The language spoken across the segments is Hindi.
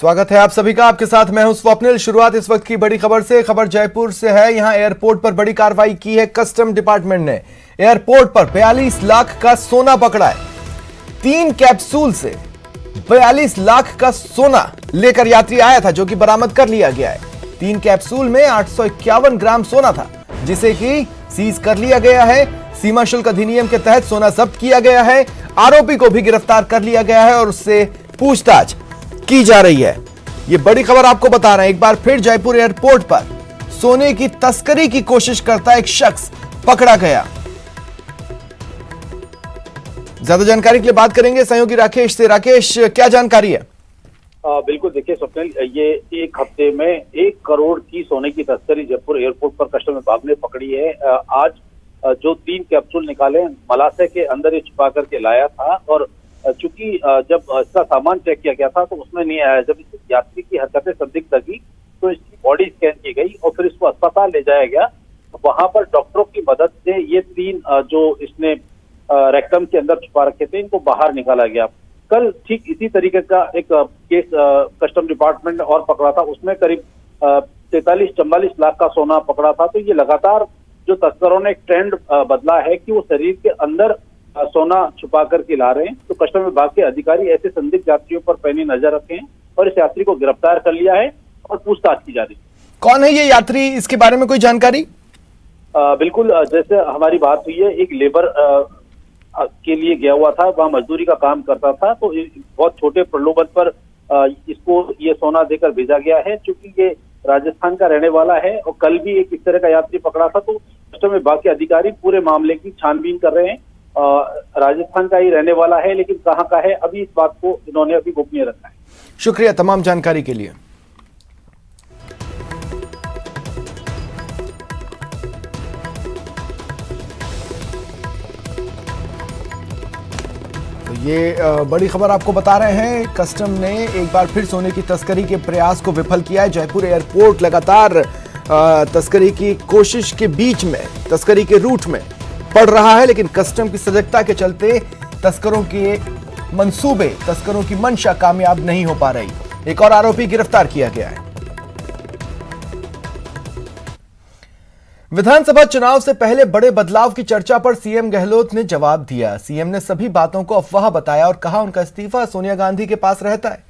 स्वागत है आप सभी का। आपके साथ मैं हूं स्वप्निल। शुरुआत इस वक्त की बड़ी खबर से। खबर जयपुर से है। यहां एयरपोर्ट पर बड़ी कार्रवाई की है कस्टम डिपार्टमेंट ने। एयरपोर्ट पर 42 लाख का सोना पकड़ा है। 3 कैप्सूल से 42 लाख का सोना लेकर यात्री आया था, जो कि बरामद कर लिया गया है। 3 कैप्सूल में 851 ग्राम सोना था, जिसे कि सीज कर लिया गया है। सीमा शुल्क अधिनियम के तहत सोना जब्त किया गया है। आरोपी को भी गिरफ्तार कर लिया गया है और उससे पूछताछ की जा रही है। ये बड़ी खबर आपको बता रहे हैं। एक बार फिर जयपुर एयरपोर्ट पर सोने की तस्करी की कोशिश करता एक शख्स पकड़ा गया। ज्यादा जानकारी के लिए बात करेंगे सहयोगी राकेश से। राकेश, क्या जानकारी है? बिल्कुल, देखिए स्वप्निल, ये एक हफ्ते में 1 करोड़ की सोने की तस्करी जयपुर एयरपोर्ट पर कस्टम विभाग ने पकड़ी है। आज जो 3 कैप्सूल निकाले मलाशय के अंदर ये छुपा करके लाया था, और चूंकि जब इसका सामान चेक किया गया था तो उसमें नहीं आया। जब इस यात्री की हरकतें संदिग्ध लगी तो इसकी बॉडी स्कैन की गई और फिर इसको अस्पताल ले जाया गया। वहां पर डॉक्टरों की मदद से ये 3 जो इसने रेक्टम के अंदर छुपा रखे थे, इनको बाहर निकाला गया। कल ठीक इसी तरीके का एक केस कस्टम डिपार्टमेंट ने और पकड़ा था। उसमें करीब 43-44 लाख का सोना पकड़ा था। तो ये लगातार जो तस्करों ने एक ट्रेंड बदला है कि वो शरीर के अंदर सोना छुपा करके ला रहे हैं। तो कस्टम विभाग के अधिकारी ऐसे संदिग्ध यात्रियों पर पैनी नजर रखे हैं और इस यात्री को गिरफ्तार कर लिया है और पूछताछ की जा रही है। कौन है ये यात्री, इसके बारे में कोई जानकारी? बिल्कुल, जैसे हमारी बात हुई है, एक लेबर के लिए गया हुआ था, वहां मजदूरी का काम करता था। तो बहुत छोटे प्रलोभन पर इसको ये सोना देकर भेजा गया है। चूंकि ये राजस्थान का रहने वाला है और कल भी एक इस तरह का यात्री पकड़ा था, तो कस्टम विभाग के अधिकारी पूरे मामले की छानबीन कर रहे हैं। राजस्थान का ही रहने वाला है, लेकिन कहाँ का है अभी इस बात को इन्होंने अभी गोपनीय रखा है। शुक्रिया तमाम जानकारी के लिए। तो ये बड़ी खबर आपको बता रहे हैं। कस्टम ने एक बार फिर सोने की तस्करी के प्रयास को विफल किया है। जयपुर एयरपोर्ट लगातार तस्करी की कोशिश के बीच में, तस्करी के रूट में पड़ रहा है, लेकिन कस्टम की सजगता के चलते तस्करों के मंसूबे, तस्करों की मंशा कामयाब नहीं हो पा रही। एक और आरोपी गिरफ्तार किया गया है। विधानसभा चुनाव से पहले बड़े बदलाव की चर्चा पर सीएम गहलोत ने जवाब दिया। सीएम ने सभी बातों को अफवाह बताया और कहा उनका इस्तीफा सोनिया गांधी के पास रहता है।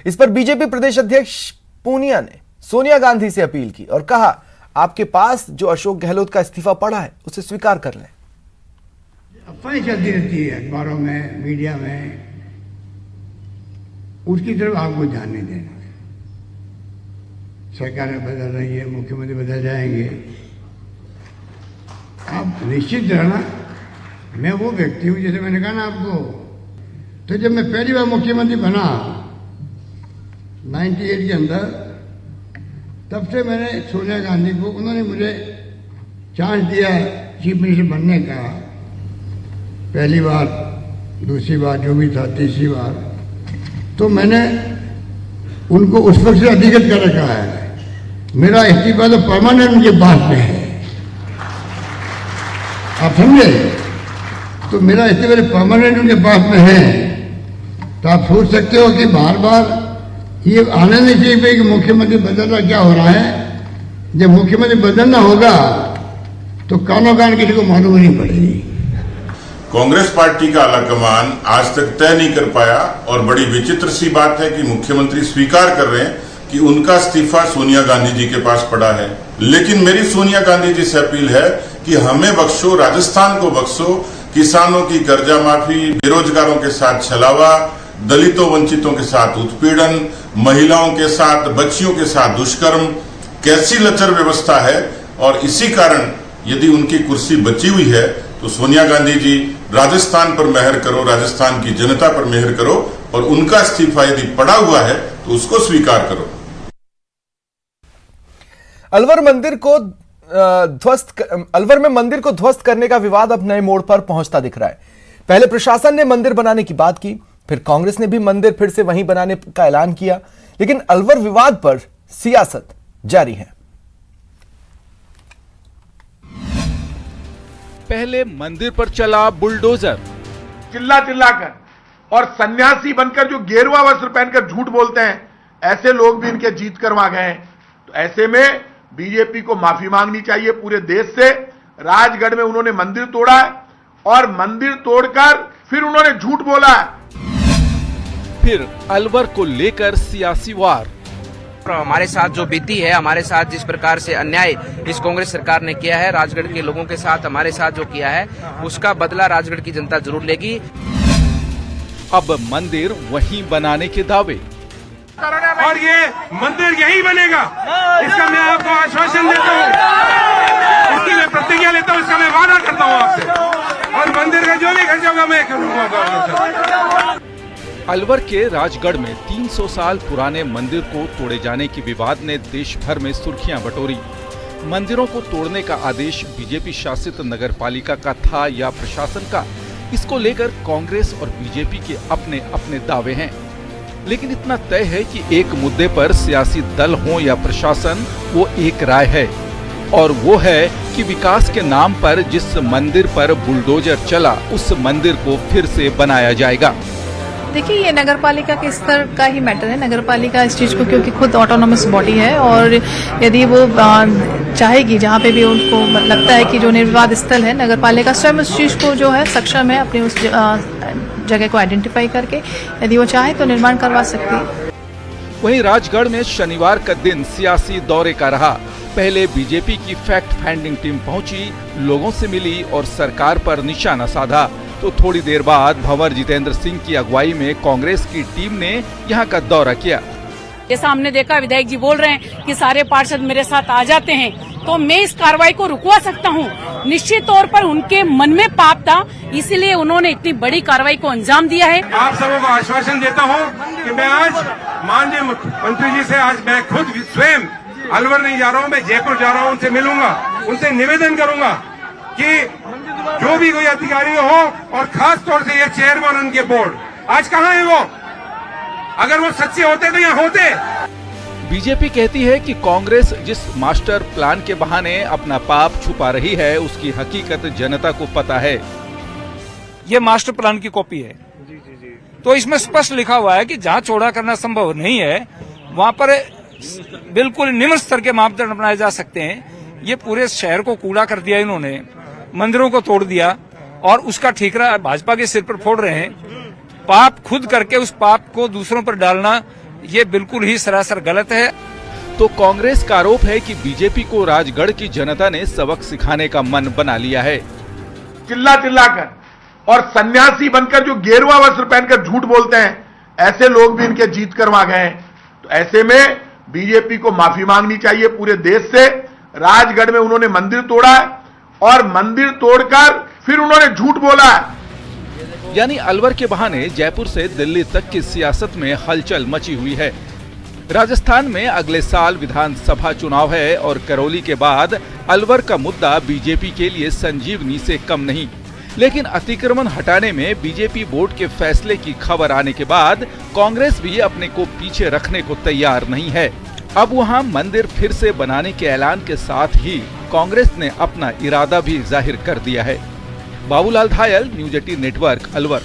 इस पर बीजेपी प्रदेश अध्यक्ष पूनिया ने सोनिया गांधी से अपील की और कहा, आपके पास जो अशोक गहलोत का इस्तीफा पड़ा है उसे स्वीकार कर लें। अफवाहें चलती रहती है अखबारों में, मीडिया में, उसकी तरफ आपको ध्यान नहीं देना। सरकारें बदल रही है, मुख्यमंत्री बदल जाएंगे, आप निश्चित रहना। मैं वो व्यक्ति हूं, जैसे मैंने कहा ना आपको, तो जब मैं पहली बार मुख्यमंत्री बना 98 के अंदर, तब से मैंने सोनिया गांधी को, उन्होंने मुझे चांस दिया चीफ मिनिस्टर बनने का, पहली बार, दूसरी बार, जो भी था, तीसरी बार, तो मैंने उनको उस वक्त से अधिगत कर रखा है। मेरा इस्तीफा तो परमानेंट उनके पास में है, आप समझे? तो मेरा इस्तीफा परमानेंट उनके पास में है। तो आप सोच सकते हो कि बार बार ये आने नहीं चाहिए कि मुख्यमंत्री बदलना क्या हो रहा है। जब मुख्यमंत्री बदलना होगा तो कानों कान किसी को मालूम नहीं पड़ेगी। कांग्रेस पार्टी का आलाकमान आज तक तय नहीं कर पाया, और बड़ी विचित्र सी बात है कि मुख्यमंत्री स्वीकार कर रहे हैं कि उनका इस्तीफा सोनिया गांधी जी के पास पड़ा है। लेकिन मेरी सोनिया गांधी जी से अपील है कि हमें बख्शो, राजस्थान को बख्शो। किसानों की कर्जा माफी, बेरोजगारों के साथ छलावा, दलितों वंचितों के साथ उत्पीड़न, महिलाओं के साथ, बच्चियों के साथ दुष्कर्म, कैसी लचर व्यवस्था है। और इसी कारण यदि उनकी कुर्सी बची हुई है तो सोनिया गांधी जी, राजस्थान पर मेहर करो, राजस्थान की जनता पर मेहर करो, और उनका इस्तीफा यदि पड़ा हुआ है तो उसको स्वीकार करो। अलवर में मंदिर को ध्वस्त करने का विवाद अब नए मोड़ पर पहुंचता दिख रहा है। पहले प्रशासन ने मंदिर बनाने की बात की, फिर कांग्रेस ने भी मंदिर फिर से वहीं बनाने का ऐलान किया, लेकिन अलवर विवाद पर सियासत जारी है। पहले मंदिर पर चला बुलडोजर, चिल्ला चिल्ला कर और सन्यासी बनकर जो गेरुआ वस्त्र पहनकर झूठ बोलते हैं, ऐसे लोग भी इनके जीत कर वहां गए हैं। तो ऐसे में बीजेपी को माफी मांगनी चाहिए पूरे देश से। राजगढ़ में उन्होंने मंदिर तोड़ा है और मंदिर तोड़कर फिर उन्होंने झूठ बोला है। फिर अलवर को लेकर सियासी वार। हमारे साथ जो बीती है, हमारे साथ जिस प्रकार से अन्याय इस कांग्रेस सरकार ने किया है, राजगढ़ के लोगों के साथ हमारे साथ जो किया है, उसका बदला राजगढ़ की जनता जरूर लेगी। अब मंदिर वहीं बनाने के दावे। और ये मंदिर यही बनेगा, इसका मैं आपको आश्वासन देता हूँ, इसकी मैं प्रतिज्ञा लेता हूँ, इसका मैं वादा करता हूँ आपसे। और मंदिर का जो भी खर्चा होगा मैं करूँगा। अलवर के राजगढ़ में 300 साल पुराने मंदिर को तोड़े जाने की विवाद ने देश भर में सुर्खियां बटोरी। मंदिरों को तोड़ने का आदेश बीजेपी शासित नगरपालिका का था या प्रशासन का, इसको लेकर कांग्रेस और बीजेपी के अपने अपने दावे हैं। लेकिन इतना तय है कि एक मुद्दे पर सियासी दल हो या प्रशासन, वो एक राय है, और वो है कि विकास के नाम पर जिस मंदिर पर बुलडोजर चला, उस मंदिर को फिर से बनाया जाएगा। देखिए, ये नगरपालिका के स्तर का ही मैटर है। नगरपालिका इस चीज को, क्योंकि खुद ऑटोनोमस बॉडी है, और यदि वो चाहेगी, जहाँ पे भी उनको लगता है कि जो निर्विवाद स्थल है, नगरपालिका स्वयं उस चीज को जो है सक्षम है अपनी उस जगह को आइडेंटिफाई करके, यदि वो चाहे तो निर्माण करवा सकती है। वहीं राजगढ़ में शनिवार का दिन सियासी दौरे का रहा। पहले बीजेपी की फैक्ट फाइंडिंग टीम पहुंची, लोगों से मिली और सरकार पर निशाना साधा। तो थोड़ी देर बाद भंवर जितेंद्र सिंह की अगुवाई में कांग्रेस की टीम ने यहां का दौरा किया। जैसा हमने देखा, विधायक जी बोल रहे हैं कि सारे पार्षद मेरे साथ आ जाते हैं, तो मैं इस कार्रवाई को रुकवा सकता हूं। निश्चित तौर पर उनके मन में पाप था, इसीलिए उन्होंने इतनी बड़ी कार्रवाई को अंजाम दिया है। आप सबों को आश्वासन देता हूं कि मैं आज माननीय मंत्री जी से आज मैं खुद स्वयं अलवर नहीं जा रहा हूं, मैं जयपुर जा रहा हूं, उनसे मिलूंगा, उनसे निवेदन करूंगा कि जो भी कोई अधिकारी हो, और खास तौर से ये चेयरमैन उनके बोर्ड, आज कहाँ है वो? अगर वो सच्चे होते तो यहाँ होते। बीजेपी कहती है कि कांग्रेस जिस मास्टर प्लान के बहाने अपना पाप छुपा रही है, उसकी हकीकत जनता को पता है। ये मास्टर प्लान की कॉपी है। तो इसमें स्पष्ट लिखा हुआ है कि जहाँ चौड़ा करना संभव नहीं है, वहाँ पर बिल्कुल निम्न स्तर के मापदंड अपनाए जा सकते हैं। ये पूरे शहर को कूड़ा कर दिया इन्होंने, मंदिरों को तोड़ दिया, और उसका ठीकरा भाजपा के सिर पर फोड़ रहे हैं। पाप खुद करके उस पाप को दूसरों पर डालना, ये बिल्कुल ही सरासर गलत है। तो कांग्रेस का आरोप है कि बीजेपी को राजगढ़ की जनता ने सबक सिखाने का मन बना लिया है। चिल्ला चिल्लाकर और सन्यासी बनकर जो गेरुआ वस्त्र पहनकर झूठ बोलते हैं, ऐसे लोग भी इनके जीत कर वहां गए हैं। तो ऐसे में बीजेपी को माफी मांगनी चाहिए पूरे देश से। राजगढ़ में उन्होंने मंदिर तोड़ा है और मंदिर तोड़कर फिर उन्होंने झूठ बोला है। यानी अलवर के बहाने जयपुर से दिल्ली तक की सियासत में हलचल मची हुई है। राजस्थान में अगले साल विधानसभा चुनाव है और करौली के बाद अलवर का मुद्दा बीजेपी के लिए संजीवनी से कम नहीं। लेकिन अतिक्रमण हटाने में बीजेपी बोर्ड के फैसले की खबर आने के बाद कांग्रेस भी अपने को पीछे रखने को तैयार नहीं है। अब वहां मंदिर फिर से बनाने के ऐलान के साथ ही कांग्रेस ने अपना इरादा भी जाहिर कर दिया है। Babulal धायल, news 18 network, Alwar.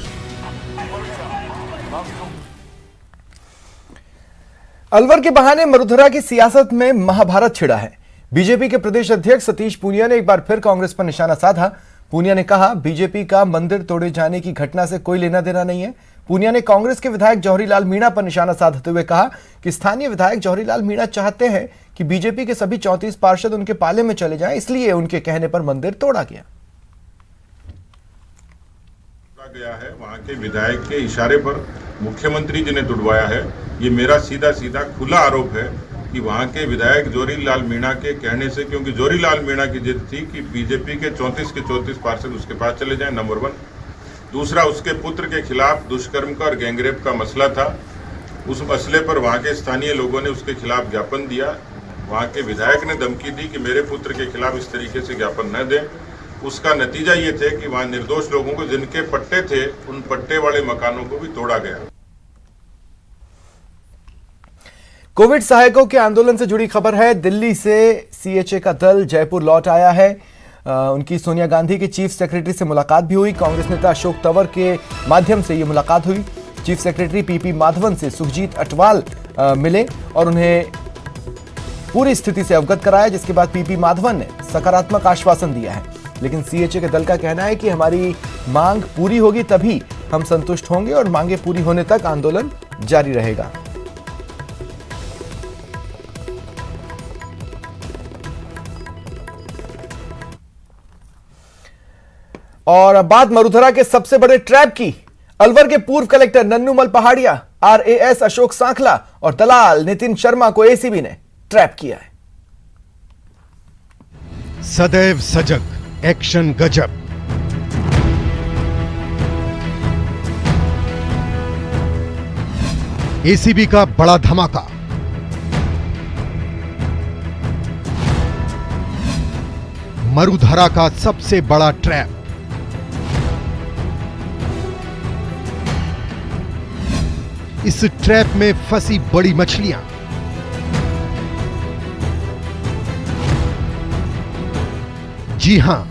अलवर के बहाने मरुधरा की सियासत में महाभारत छिड़ा है। बीजेपी के प्रदेश अध्यक्ष सतीश पूनिया ने एक बार फिर कांग्रेस पर निशाना साधा। पूनिया ने कहा, बीजेपी का मंदिर तोड़े जाने की घटना से कोई लेना देना नहीं है। पूनिया ने कांग्रेस के विधायक जौहरीलाल मीणा पर निशाना साधते हुए कहा कि स्थानीय विधायक जौहरीलाल मीणा चाहते हैं कि बीजेपी के सभी 34 पार्षद उनके पाले में चले जाएं, इसलिए उनके कहने पर मंदिर तोड़ा गया है। वहां के विधायक के इशारे पर मुख्यमंत्री जी ने तुड़वाया है। ये मेरा सीधा सीधा खुला आरोप है कि वहां के विधायक जौहरीलाल मीणा के कहने से, क्योंकि जौहरीलाल मीणा की जिद थी कि बीजेपी के 34 पार्षद उसके पास चले जाएं, नंबर 1। दूसरा, उसके पुत्र के खिलाफ दुष्कर्म का और गैंगरेप का मसला था। उस मसले पर वहां के स्थानीय लोगों ने उसके खिलाफ ज्ञापन दिया। वहां के विधायक ने धमकी दी कि मेरे पुत्र के खिलाफ इस तरीके से ज्ञापन न दें। उसका नतीजा ये थे कि वहां निर्दोष लोगों को जिनके पट्टे थे, उन पट्टे वाले मकानों को भी तोड़ा गया। कोविड सहायकों के आंदोलन से जुड़ी खबर है। दिल्ली से सीएचए का दल जयपुर लौट आया है। उनकी सोनिया गांधी के चीफ सेक्रेटरी से मुलाकात भी हुई। कांग्रेस नेता अशोक तंवर के माध्यम से ये मुलाकात हुई। चीफ सेक्रेटरी पीपी माधवन से सुखजीत अटवाल मिले और उन्हें पूरी स्थिति से अवगत कराया, जिसके बाद पीपी माधवन ने सकारात्मक आश्वासन दिया है। लेकिन सीएचए के दल का कहना है कि हमारी मांग पूरी होगी तभी हम संतुष्ट होंगे और मांगे पूरी होने तक आंदोलन जारी रहेगा। और अब बात मरुधरा के सबसे बड़े ट्रैप की। अलवर के पूर्व कलेक्टर नन्नूमल पहाड़िया, आरएएस अशोक सांखला और दलाल नितिन शर्मा को एसीबी ने ट्रैप किया है। सदैव सजग, एक्शन गजब। एसीबी का बड़ा धमाका। मरुधरा का सबसे बड़ा ट्रैप। इस ट्रैप में फंसी बड़ी मछलियां। जी हां,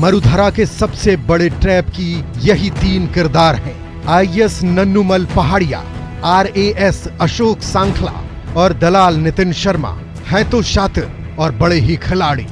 मरुधरा के सबसे बड़े ट्रैप की यही 3 किरदार हैं। आईएएस नन्नूमल पहाड़िया, आरएएस अशोक सांखला और दलाल नितिन शर्मा हैं तो शातिर और बड़े ही खिलाड़ी।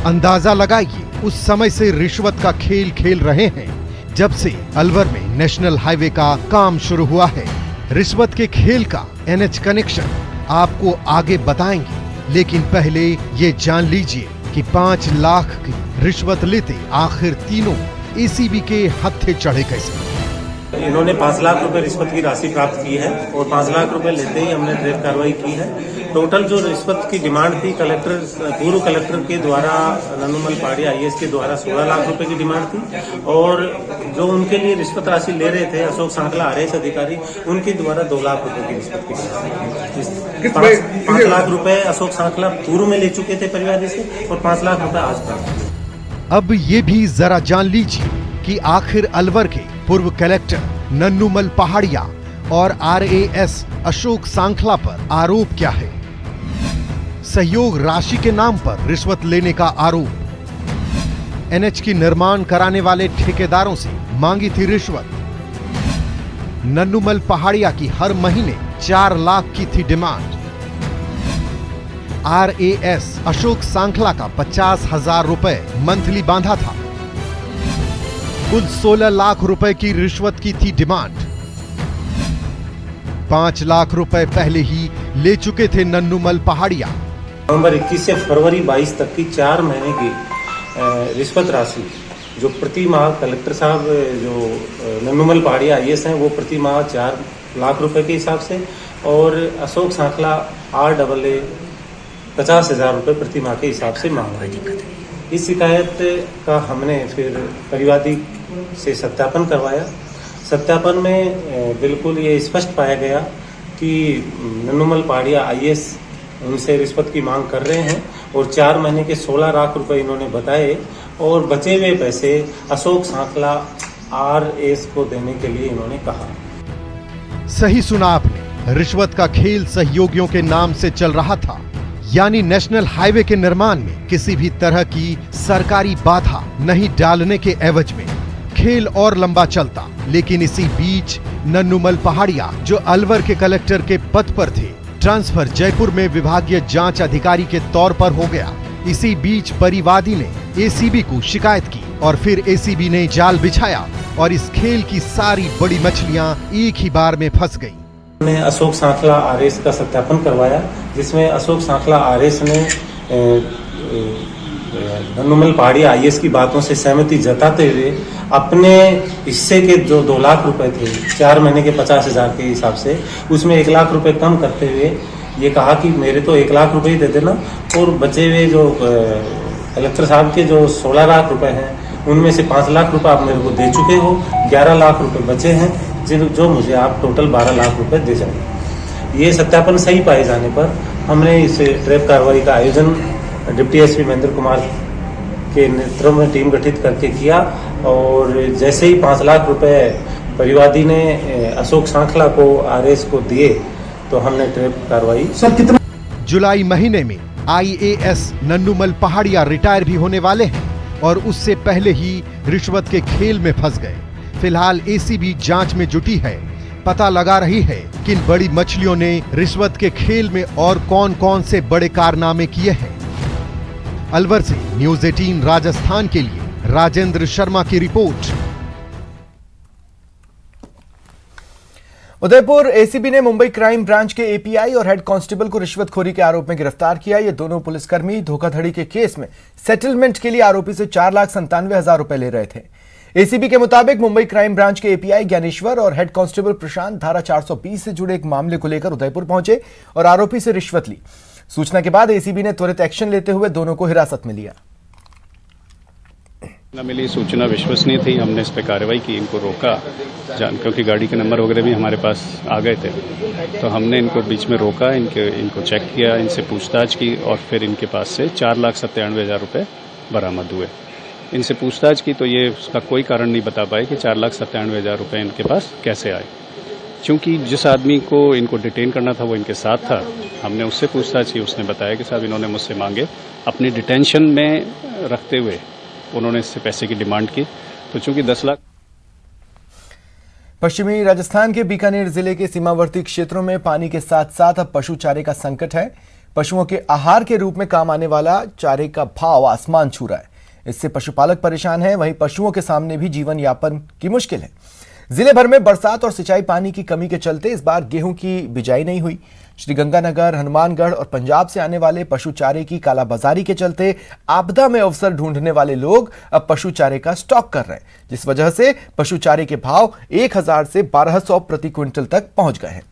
अंदाजा लगाइए, उस समय से रिश्वत का खेल खेल रहे हैं जब से अलवर में नेशनल हाईवे का काम शुरू हुआ है। रिश्वत के खेल का एनएच कनेक्शन आपको आगे बताएंगे, लेकिन पहले ये जान लीजिए कि 5 लाख की रिश्वत लेते आखिर तीनों एसीबी के हत्थे चढ़े कैसे। इन्होंने 5 लाख रुपए रिश्वत की राशि प्राप्त की है और 5 लाख रुपए लेते ही हमने ट्रैप कार्रवाई की है। टोटल जो रिश्वत की डिमांड थी पूर्व कलेक्टर के द्वारा नन्नूमल पहाड़िया आईएएस के द्वारा 16 लाख रुपए की डिमांड थी और जो उनके लिए रिश्वत राशि ले रहे थे अशोक सांखला आरएएस अधिकारी, उनके द्वारा 2 लाख रुपए की रिश्वत की। 5 लाख रुपए अशोक सांखला पूर्व में ले चुके थे परिवादी से और 5 लाख रुपए आज तक। अब ये भी जरा जान लीजिए कि आखिर अलवर के पूर्व कलेक्टर नन्नूमल पहाड़िया और आरएएस अशोक सांखला पर आरोप क्या है। सहयोग राशि के नाम पर रिश्वत लेने का आरोप। एनएच की निर्माण कराने वाले ठेकेदारों से मांगी थी रिश्वत। नन्नूमल पहाड़िया की हर महीने 4 लाख की थी डिमांड। आरएएस अशोक सांखला का 50,000 रुपए मंथली बांधा था। कुल 16 लाख रुपए की रिश्वत की थी डिमांड। 5 लाख रुपए पहले ही ले चुके थे नन्नूमल पहाड़िया। नवंबर 21 से फरवरी 22 तक की 4 महीने की रिश्वत राशि जो प्रति माह कलेक्टर साहब जो नन्नूमल पहाड़िया आईएएस हैं वो प्रति माह 4 लाख रुपए के हिसाब से और अशोक सांखला RAA 50,000 रुपए प्रति माह के हिसाब से मांग रही है। इस शिकायत का हमने फिर परिवादी से सत्यापन करवाया। सत्यापन में बिल्कुल ये स्पष्ट पाया गया कि नन्नूमल पहाड़िया आईएएस उनसे रिश्वत की मांग कर रहे हैं और 4 महीने के 16 लाख रुपए इन्होंने बताए और बचे हुए पैसे अशोक सांखला आरएएस को देने के लिए इन्होंने कहा। सही सुना आपने, रिश्वत का खेल सहयोगियों के नाम से चल रहा था। यानी नेशनल हाईवे के निर्माण में किसी भी तरह की सरकारी बाधा नहीं डालने के एवज में खेल और लंबा चलता। लेकिन इसी बीच नन्नूमल पहाड़िया जो अलवर के कलेक्टर के पद पर थे, ट्रांसफर जयपुर में विभागीय जांच अधिकारी के तौर पर हो गया। इसी बीच परिवादी ने एसीबी को शिकायत की और फिर एसीबी ने जाल बिछाया और इस खेल की सारी बड़ी मछलियां एक ही बार में फंस गईं। ने अशोक सांखला आरएएस का सत्यापन करवाया, जिसमें अशोक सांखला आरएएस ने नन्नूमल पहाड़िया आईएएस की बातों से सहमति जताते हुए अपने हिस्से के जो 2 लाख रुपए थे 4 महीने के 50,000 के हिसाब से उसमें 1 लाख रुपए कम करते हुए ये कहा कि मेरे तो 1 लाख रुपए ही दे देना और बचे हुए जो कलेक्टर साहब के जो 16 लाख रुपए हैं उनमें से 5 लाख रुपए आप मेरे को दे चुके हो, 11 लाख रुपए बचे हैं जो मुझे आप टोटल 12 लाख रुपए दे जाएंगे। ये सत्यापन सही पाए जाने पर हमने इस ट्रैप कार्रवाई का आयोजन डिप्टी एसपी महेंद्र कुमार के नेतृत्व में टीम गठित करके किया और जैसे ही 5 लाख रुपए परिवादी ने अशोक सांखला को आरएएस को दिए तो हमने ट्रैप कार्रवाई। जुलाई महीने में आईएएस नन्नूमल पहाड़िया रिटायर भी होने वाले हैं और उससे पहले ही रिश्वत के खेल में फंस गए। फिलहाल एसीबी जांच में जुटी है पता लगा रही है कि इन बड़ी मछलियों ने रिश्वत के खेल में और कौन-कौन से बड़े कारनामे किए हैं। अलवर से न्यूज़ 18 राजस्थान के लिए राजेंद्र शर्मा की रिपोर्ट। उदयपुर एसीबी ने मुंबई क्राइम ब्रांच के एपीआई और हेड कांस्टेबल को रिश्वतखोरी के आरोप में गिरफ्तार किया। ये दोनों पुलिसकर्मी धोखाधड़ी के केस में सेटलमेंट के लिए आरोपी से 4,97,000 रुपए ले रहे थे। एसीबी के मुताबिक मुंबई क्राइम ब्रांच के एपीआई ज्ञानेश्वर और हेड कांस्टेबल प्रशांत धारा 420 से जुड़े एक मामले को लेकर उदयपुर पहुंचे और आरोपी से रिश्वत ली। सूचना के बाद एसीबी ने त्वरित एक्शन लेते हुए दोनों को हिरासत में लिया। मिली सूचना विश्वसनीय थी, हमने इस पर कार्रवाई की, इनको रोका क्योंकि गाड़ी के नंबर वगैरह भी हमारे पास आ गए थे, तो हमने इनको बीच में रोका, इनको चेक किया, इनसे पूछताछ की और फिर इनके पास से 4,97,000 रुपये बरामद हुए। इनसे पूछताछ की तो ये उसका कोई कारण नहीं बता पाए कि 4,97,000 रुपये इनके पास कैसे आए। क्योंकि जिस आदमी को इनको डिटेन करना था वो इनके साथ था, हमने उससे पूछताछ की, उसने बताया कि साहब इन्होंने मुझसे मांगे, अपनी डिटेंशन में रखते हुए उन्होंने इससे पैसे की डिमांड की, तो चूंकि 10 लाख। पश्चिमी राजस्थान के बीकानेर जिले के सीमावर्ती क्षेत्रों में पानी के साथ साथ अब पशु चारे का संकट है। पशुओं के आहार के रूप में काम आने वाला चारे का भाव आसमान छू रहा है। इससे पशुपालक परेशान है, वहीं पशुओं के सामने भी जीवन यापन की मुश्किल है। जिले भर में बरसात और सिंचाई पानी की कमी के चलते इस बार गेहूं की बिजाई नहीं हुई। श्रीगंगानगर, हनुमानगढ़ और पंजाब से आने वाले पशु चारे की कालाबाजारी के चलते आपदा में अवसर ढूंढने वाले लोग अब पशु चारे का स्टॉक कर रहे हैं, जिस वजह से पशु चारे के भाव 1,000 से 1,200 प्रति क्विंटल तक पहुंच गए हैं।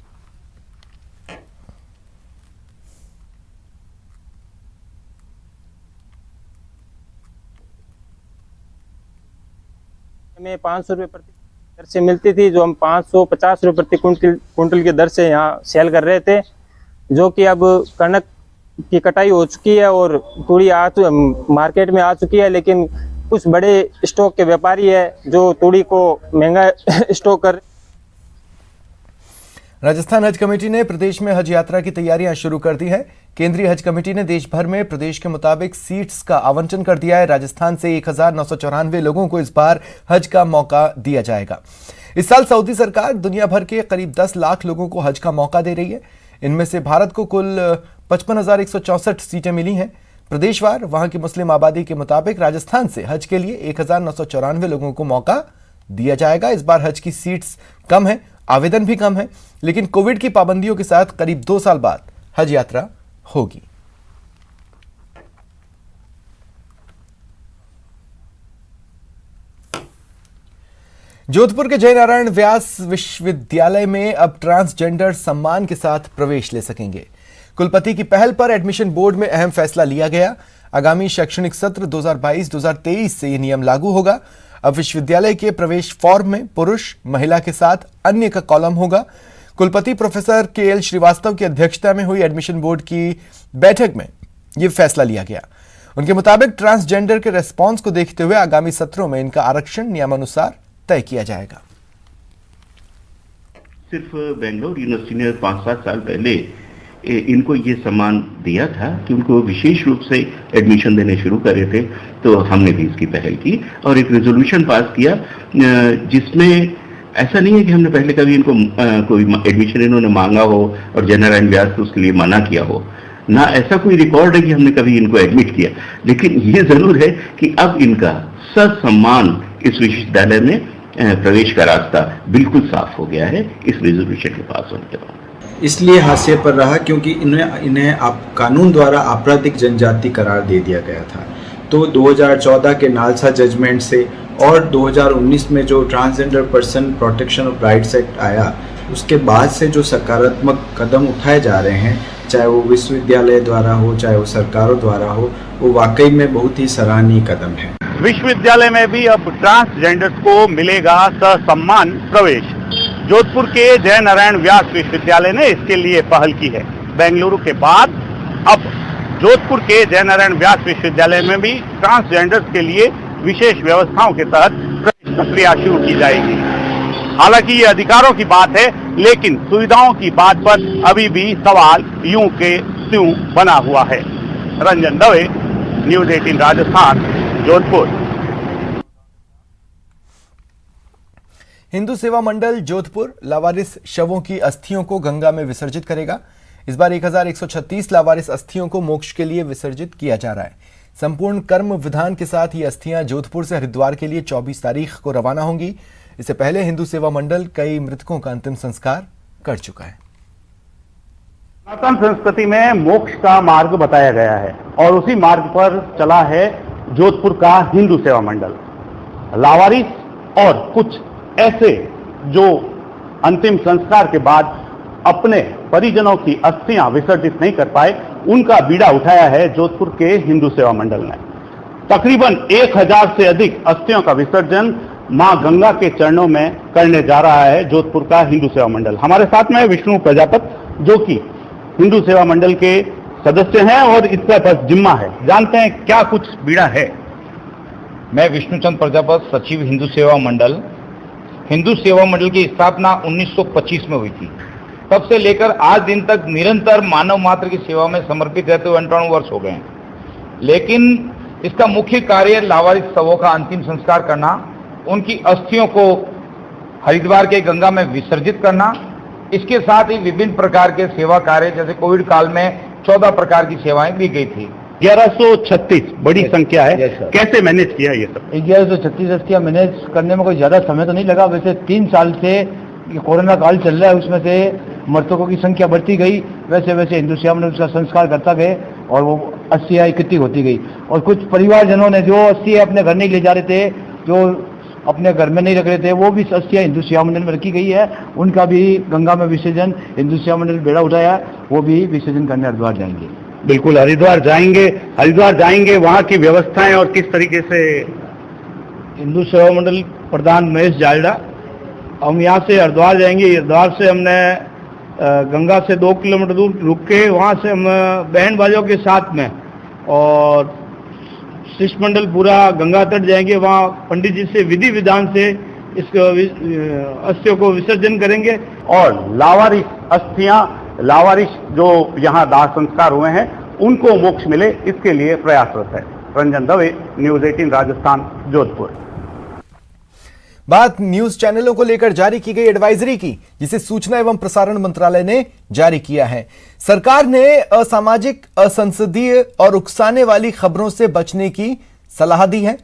में 500 रुपये प्रति दर से मिलती थी, जो हम 550 रुपये प्रति कुंटल की दर से यहाँ सेल कर रहे थे, जो कि अब कनक की कटाई हो चुकी है और तूड़ी मार्केट में आ चुकी है। लेकिन कुछ बड़े स्टॉक के व्यापारी है जो तूड़ी को महंगा स्टॉक कर। राजस्थान हज कमेटी ने प्रदेश में हज यात्रा की तैयारियां शुरू कर दी है। केंद्रीय हज कमेटी ने देश भर में प्रदेश के मुताबिक सीट्स का आवंटन कर दिया है। राजस्थान से 1,994 लोगों को इस बार हज का मौका दिया जाएगा। इस साल सऊदी सरकार दुनिया भर के करीब 10 लाख लोगों को हज का मौका दे रही है। इनमें से भारत को कुल 55,164 सीटें मिली हैं। प्रदेशवार वहां की मुस्लिम आबादी के मुताबिक राजस्थान से हज के लिए 1,994 लोगों को मौका दिया जाएगा। इस बार हज की सीट्स कम है, आवेदन भी कम है, लेकिन कोविड की पाबंदियों के साथ करीब 2 साल बाद हज यात्रा होगी। जोधपुर के जयनारायण व्यास विश्वविद्यालय में अब ट्रांसजेंडर सम्मान के साथ प्रवेश ले सकेंगे। कुलपति की पहल पर एडमिशन बोर्ड में अहम फैसला लिया गया। आगामी शैक्षणिक सत्र 2022-2023 से यह नियम लागू होगा। अब विश्वविद्यालय के प्रवेश फॉर्म में पुरुष, महिला के साथ अन्य का कॉलम होगा। कुलपति प्रोफेसर KL श्रीवास्तव की अध्यक्षता में हुई एडमिशन बोर्ड की बैठक में यह फैसला लिया गया। उनके मुताबिक ट्रांसजेंडर के रेस्पॉन्स को देखते हुए आगामी सत्रों में इनका आरक्षण नियमानुसार तय किया जाएगा। सिर्फ बेंगलोर यूनिवर्सिटी ने 5-7 साल पहले इनको ये सम्मान दिया था कि उनको विशेष रूप से एडमिशन देने शुरू कर रहे थे, तो हमने भी इसकी पहल की और एक रेजोल्यूशन पास किया जिसमें ऐसा नहीं है कि हमने पहले कभी इनको कोई एडमिशन इन्होंने मांगा हो और जयनारायण व्यास तो उसके लिए मना किया हो, ना ऐसा कोई रिकॉर्ड है कि हमने कभी इनको एडमिट किया। लेकिन ये जरूर है कि अब इनका ससम्मान इस विश्वविद्यालय में प्रवेश का रास्ता बिल्कुल साफ हो गया है इस रेजोल्यूशन के पास होने के बाद। इसलिए हाशिए पर रहा क्योंकि इन्हें कानून द्वारा आपराधिक जनजाति करार दे दिया गया था। तो 2014 के नालसा जजमेंट से और 2019 में जो transgender person protection of rights act आया, उसके बाद से जो सकारात्मक कदम उठाए जा रहे हैं, चाहे वो विश्वविद्यालय द्वारा हो, चाहे वो सरकारों द्वारा हो, वो वाकई में बहुत ही सराहनीय कदम है। विश्वविद्यालय में भी अब ट्रांसजेंडर्स को मिलेगा ससम्मान प्रवेश। जोधपुर के जयनारायण व्यास विश्वविद्यालय ने इसके लिए पहल की है। बेंगलुरु के बाद अब जोधपुर के जयनारायण व्यास विश्वविद्यालय में भी ट्रांसजेंडर्स के लिए विशेष व्यवस्थाओं के तहत प्रवेश प्रक्रिया शुरू की जाएगी। हालांकि ये अधिकारों की बात है, लेकिन सुविधाओं की बात पर अभी भी सवाल यूं के त्यों बना हुआ है। रंजन दवे, न्यूज़ 18 राजस्थान, जोधपुर। हिंदू सेवा मंडल जोधपुर लावारिस शवों की अस्थियों को गंगा में विसर्जित करेगा। इस बार 1136 लावारिस अस्थियों को मोक्ष के लिए विसर्जित किया जा रहा है। संपूर्ण कर्म विधान के साथ ये अस्थियां जोधपुर से हरिद्वार के लिए 24 तारीख को रवाना होंगी। इससे पहले हिंदू सेवा मंडल कई मृतकों का अंतिम संस्कार कर चुका है। सनातन संस्कृति में मोक्ष का मार्ग बताया गया है और उसी मार्ग पर चला है जोधपुर का हिंदू सेवा मंडल। लावारिस और कुछ ऐसे जो अंतिम संस्कार के बाद अपने परिजनों की अस्थियां विसर्जित नहीं कर पाए, उनका बीड़ा उठाया है जोधपुर के हिंदू सेवा मंडल ने। तकरीबन 1000 से अधिक अस्थियों का विसर्जन मां गंगा के चरणों में करने जा रहा है जोधपुर का हिंदू सेवा मंडल। हमारे साथ में विष्णु प्रजापत, जो कि हिंदू सेवा मंडल के सदस्य हैं और इसका बस जिम्मा है। जानते हैं क्या कुछ बीड़ा है। मैं विष्णुचंद प्रजापत, सचिव हिंदू सेवा मंडल। हिंदू सेवा मंडल की स्थापना 1925 में हुई थी। तब से लेकर आज दिन तक निरंतर मानव मात्र की सेवा में समर्पित रहते हुए 58 वर्ष हो गए हैं। लेकिन इसका मुख्य कार्य लावारिस शवों का अंतिम संस्कार करना, उनकी अस्थियों को हरिद्वार के गंगा में विसर्जित करना, इसके साथ ही विभिन्न प्रकार के सेवा कार्य, जैसे कोविड काल में 14 प्रकार की सेवाएं दी गई थी। 1136 बड़ी संख्या है। कैसे मैनेज किया ये सब? 1136 अस्थियां मैनेज करने में कोई ज्यादा समय तो नहीं लगा। वैसे 3 साल से कोरोना काल चल रहा है, उसमें से मृतकों की संख्या बढ़ती गई। वैसे वैसे हिंदू सेवा मंडल उसका संस्कार करता गए और वो अस्थियां इकट्ठी होती गई। और कुछ परिवारजनों ने जो अस्थियां अपने घर नहीं ले जा रहे थे, जो अपने घर में नहीं रख रहे थे, वो भी अस्थियां हिंदू सेवा मंडल में रखी गई है। उनका भी गंगा में विसर्जन हिंदू सेवा मंडल बेड़ा उठाया, वो भी विसर्जन करने हरिद्वार जाएंगे। बिल्कुल हरिद्वार जाएंगे। वहाँ की व्यवस्थाएं और किस तरीके से? हिंदू सेवा मंडल प्रधान महेश जालडा, हम यहाँ से हरिद्वार जाएंगे। हरिद्वार से हमने गंगा से 2 किलोमीटर दूर रुक के वहाँ से हम बैंड बाजों के साथ में और शिष्टमंडल पूरा गंगा तट जाएंगे। वहाँ पंडित जी से विधि विधान से इस अस्थियों को विसर्जन करेंगे। और लावारिस जो यहाँ दाह संस्कार हुए हैं, उनको मोक्ष मिले, इसके लिए प्रयासरत है। रंजन दवे, न्यूज 18 राजस्थान, जोधपुर। बात न्यूज चैनलों को लेकर जारी की गई एडवाइजरी की, जिसे सूचना एवं प्रसारण मंत्रालय ने जारी किया है। सरकार ने असामाजिक, असंसदीय और उकसाने वाली खबरों से बचने की सलाह दी है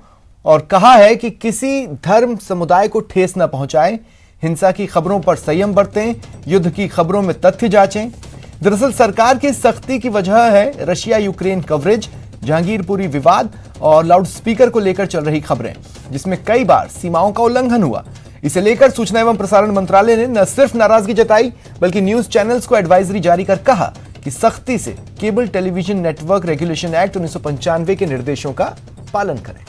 और कहा है कि किसी धर्म समुदाय को ठेस न पहुंचाएं, हिंसा की खबरों पर संयम बरतें, युद्ध की खबरों में तथ्य जांचें। दरअसल सरकार की सख्ती की वजह है रशिया यूक्रेन कवरेज, जहांगीरपुरी विवाद और लाउडस्पीकर को लेकर चल रही खबरें, जिसमें कई बार सीमाओं का उल्लंघन हुआ। इसे लेकर सूचना एवं प्रसारण मंत्रालय ने न सिर्फ नाराजगी जताई, बल्कि न्यूज चैनल्स को एडवाइजरी जारी कर कहा कि सख्ती से cable television network regulation act 1995 के निर्देशों का पालन करें।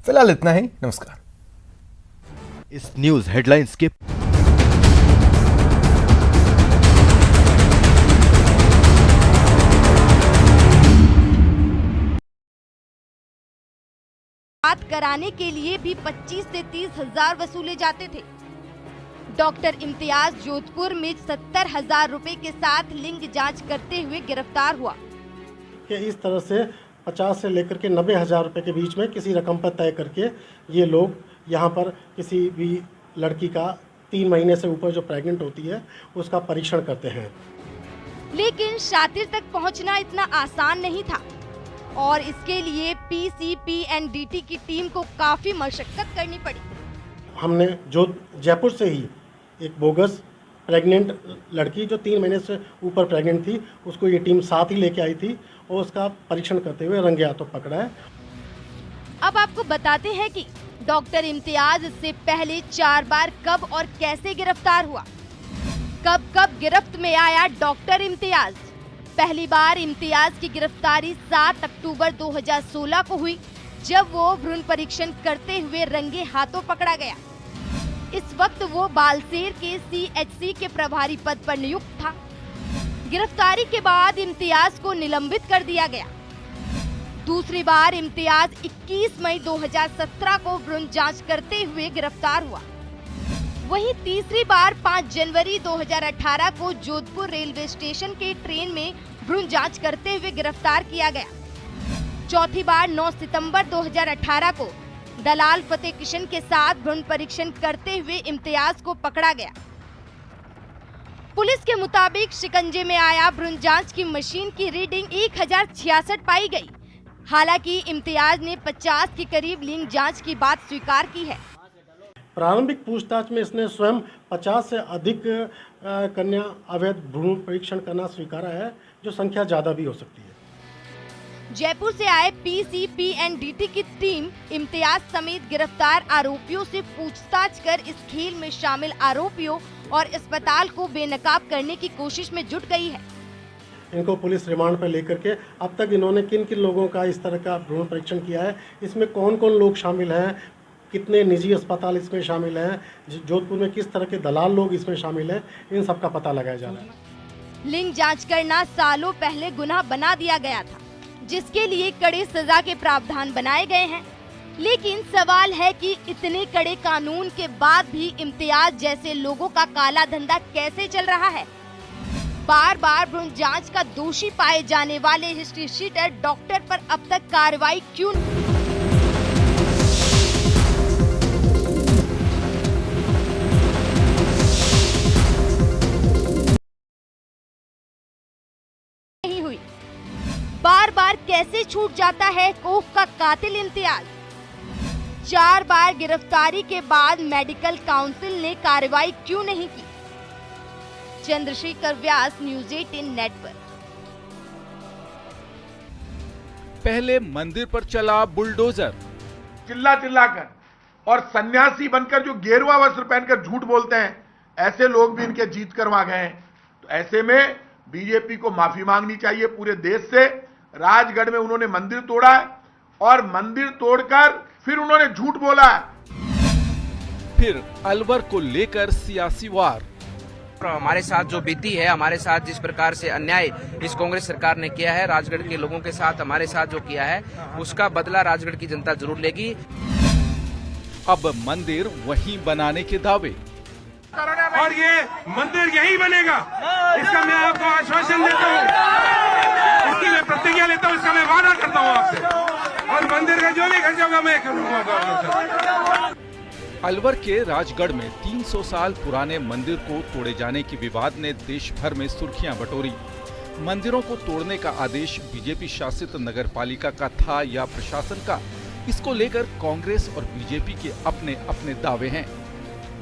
फिलहाल इतना ही। नमस्कार। इस न्यूज हेडलाइंस के बात कराने के लिए भी 25 से 30 हजार वसूले जाते थे। डॉक्टर इम्तियाज जोधपुर में 70,000 रुपए के साथ लिंग जांच करते हुए गिरफ्तार हुआ। कि इस तरह से 50 से लेकर के 90,000 रुपए के बीच में किसी रकम पर तय करके ये लोग यहाँ पर किसी भी लड़की का 3 महीने से ऊपर जो प्रेग्नेंट होती है उसका परीक्षण करते हैं। लेकिन शातिर तक पहुँचना इतना आसान नहीं था और इसके लिए PCPNDT की टीम को काफी मशक्कत करनी पड़ी। हमने जो जयपुर से ही एक बोगस प्रेग्नेंट लड़की जो 3 महीने से ऊपर प्रेग्नेंट थी, उसको ये टीम साथ ही लेके आई थी और उसका परीक्षण करते हुए रंगे हाथों पकड़ा है। अब आपको बताते हैं कि डॉक्टर इम्तियाज इससे पहले 4 बार कब और कैसे गिरफ्तार हुआ। कब गिरफ्त में आया डॉक्टर इम्तियाज। पहली बार इम्तियाज की गिरफ्तारी 7 अक्टूबर 2016 को हुई, जब वो भ्रूण परीक्षण करते हुए रंगे हाथों पकड़ा गया। इस वक्त वो बालसेर के CHC के प्रभारी पद पर नियुक्त था। गिरफ्तारी के बाद इम्तियाज को निलंबित कर दिया गया। दूसरी बार इम्तियाज 21 मई 2017 को भ्रूण जांच करते हुए गिरफ्तार हुआ। वहीं तीसरी बार 5 जनवरी 2018 को जोधपुर रेलवे स्टेशन के ट्रेन में भ्रूण जांच करते हुए गिरफ्तार किया गया। चौथी बार 9 सितंबर 2018 को दलाल फतेह किशन के साथ भ्रूण परीक्षण करते हुए इम्तियाज को पकड़ा गया। पुलिस के मुताबिक शिकंजे में आया भ्रूण जांच की मशीन की रीडिंग 1066 पाई गई। हालांकि इम्तियाज ने 50 के करीब लिंग जांच की बात स्वीकार की है। प्रारंभिक पूछताछ में इसने स्वयं 50 से अधिक कन्या अवैध भ्रूण परीक्षण करना स्वीकारा है, जो संख्या ज्यादा भी हो सकती है। जयपुर से आए PCPNDT की टीम इम्तियाज समेत गिरफ्तार आरोपियों से पूछताछ कर इस खेल में शामिल आरोपियों और अस्पताल को बेनकाब करने की कोशिश में जुट गई है। इनको पुलिस रिमांड पर लेकर के अब तक इन्होंने किन किन लोगों का इस तरह का भ्रूण परीक्षण किया है, इसमें कौन कौन लोग शामिल हैं, कितने निजी अस्पताल इसमें शामिल हैं, जोधपुर में किस तरह के दलाल लोग इसमें शामिल हैं, इन सब का पता लगाया जा रहा है। लिंग जांच करना सालों पहले गुनाह बना दिया गया था, जिसके लिए कड़े सजा के प्रावधान बनाए गए हैं। लेकिन सवाल है कि इतने कड़े कानून के बाद भी इम्तियाज जैसे लोगों का काला धंधा कैसे चल रहा है। बार बार भ्रूण जांच का दोषी पाए जाने वाले हिस्ट्री शीटर डॉक्टर पर अब तक कार्रवाई क्यों नहीं हुई? बार बार कैसे छूट जाता है कोख का कातिल इम्तियाज? 4 बार गिरफ्तारी के बाद मेडिकल काउंसिल ने कार्रवाई क्यों नहीं की? चंद्रशेखर व्यास, न्यूज़ 18 नेटवर्क। पहले मंदिर पर चला बुलडोजर। चिल्ला चिल्लाकर और सन्यासी बनकर जो गेरुआ वस्त्र पहनकर झूठ बोलते हैं, ऐसे लोग भी इनके जीत करवा गए हैं। तो ऐसे में बीजेपी को माफी मांगनी चाहिए पूरे देश से। राजगढ़ में उन्होंने मंदिर तोड़ा है और मंदिर तोड़कर फिर उन्होंने झूठ बोला है। फिर अलवर को लेकर सियासी वार। हमारे साथ जो बीती है, हमारे साथ जिस प्रकार से अन्याय इस कांग्रेस सरकार ने किया है, राजगढ़ के लोगों के साथ हमारे साथ जो किया है, उसका बदला राजगढ़ की जनता जरूर लेगी। अब मंदिर वहीं बनाने के दावे। और ये मंदिर यही बनेगा, इसका मैं आपको आश्वासन देता हूँ, इसकी मैं प्रतिज्ञा लेता हूँ, इसका मैं वादा करता हूँ आपसे। और मंदिर का जो भी खर्चा होगा मैं करूँगा। अलवर के राजगढ़ में 300 साल पुराने मंदिर को तोड़े जाने की विवाद ने देश भर में सुर्खियां बटोरी। मंदिरों को तोड़ने का आदेश बीजेपी शासित नगर पालिका का था या प्रशासन का, इसको लेकर कांग्रेस और बीजेपी के अपने अपने दावे हैं।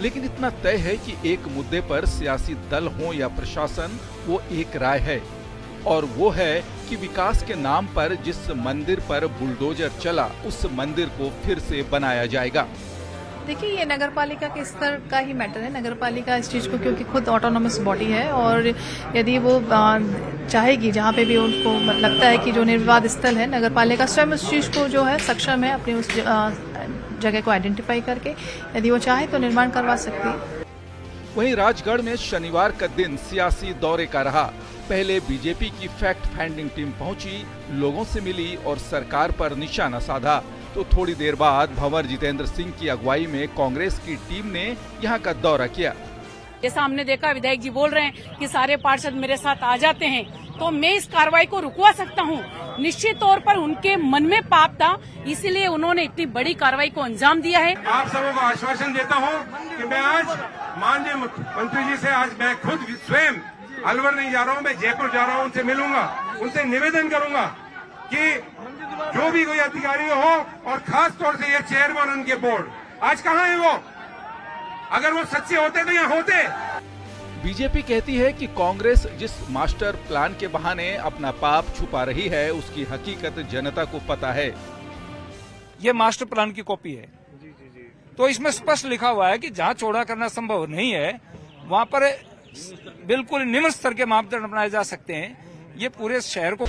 लेकिन इतना तय है कि एक मुद्दे पर सियासी दल हो या प्रशासन, वो एक राय है, और वो है कि विकास के नाम पर जिस मंदिर पर बुलडोजर चला, उस मंदिर को फिर से बनाया जाएगा। देखिए, ये नगर पालिका के स्तर का ही मैटर है। नगर पालिका इस चीज़ को, क्योंकि खुद ऑटोनोमस बॉडी है, और यदि वो चाहेगी, जहाँ पे भी उनको लगता है कि जो निर्विवाद स्थल है, नगर पालिका स्वयं उस चीज़ को जो है सक्षम है अपनी उस जगह को आइडेंटिफाई करके, यदि वो चाहे तो निर्माण करवा सकती है। वहीं राजगढ़ में शनिवार का दिन सियासी दौरे का रहा। पहले बीजेपी की फैक्ट फाइंडिंग टीम पहुंची, लोगों से मिली और सरकार पर निशाना साधा। तो थोड़ी देर बाद भंवर जितेंद्र सिंह की अगुवाई में कांग्रेस की टीम ने यहां का दौरा किया। जैसा हमने देखा, विधायक जी बोल रहे हैं कि सारे पार्षद मेरे साथ आ जाते हैं, तो मैं इस कार्रवाई को रुकवा सकता हूं। निश्चित तौर पर उनके मन में पाप था, इसीलिए उन्होंने इतनी बड़ी कार्रवाई को अंजाम दिया है। आप सबों को आश्वासन देता हूं कि मैं आज माननीय मंत्री जी से आज मैं खुद स्वयं अलवर नहीं जा रहा हूं, मैं जयपुर जा रहा हूं, उनसे मिलूंगा, उनसे निवेदन करूंगा कि जो भी कोई अधिकारी हो, और खास तौर से ये चेयरमैन उनके बोर्ड, आज कहाँ है वो? अगर वो सच्चे होते तो यहाँ होते। बीजेपी कहती है कि कांग्रेस जिस मास्टर प्लान के बहाने अपना पाप छुपा रही है, उसकी हकीकत जनता को पता है। ये मास्टर प्लान की कॉपी है। तो इसमें स्पष्ट लिखा हुआ है कि जहाँ चौड़ा करना संभव नहीं है, वहाँ पर बिल्कुल निम्न स्तर के मापदंड अपनाए जा सकते हैं। ये पूरे शहर को